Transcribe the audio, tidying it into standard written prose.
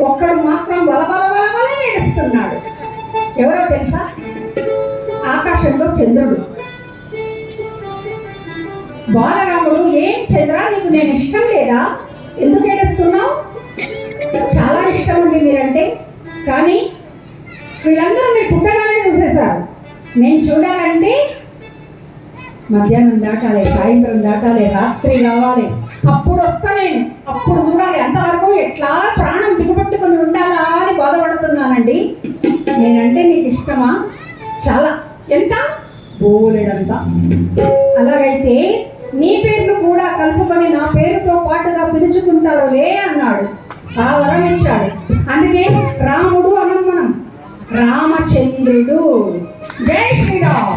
ఒక్కడు మాత్రం బలబలబలబలే ఏడుస్తున్నాడు. ఎవరో తెలుసా? ఆకాశంలో చంద్రుడు. బాలరాముడు, ఏం చంద్ర, నీకు నేను ఇష్టం లేదా? ఎందుకు ఏడుస్తున్నావు? చాలా ఇష్టం ఉంది మీరంటే, కానీ వీళ్ళందరూ మీరు పుట్టగానే చూసేశారు. నేను చూడాలంటే మధ్యాహ్నం దాటాలి, సాయంత్రం దాటాలి, రాత్రి కావాలి, అప్పుడు వస్తా నేను, అప్పుడు చూడాలి. అంతవరకు ఎట్లా ప్రాణం బిగుపట్టుకొని ఉండాలా అని బాధపడుతున్నానండి. నేనంటే నీకు ఇష్టమా? చాలా. ఎంత? బోలెడంత. అలాగైతే నీ పేర్లు కూడా కలుపుకొని నా పేరుతో పాటుగా పిలుచుకుంటారులే అన్నాడు. ఆ వరం ఇచ్చాడు. అందుకే రాముడు అనం మనం, రామచంద్రుడు. జై శ్రీరామ్.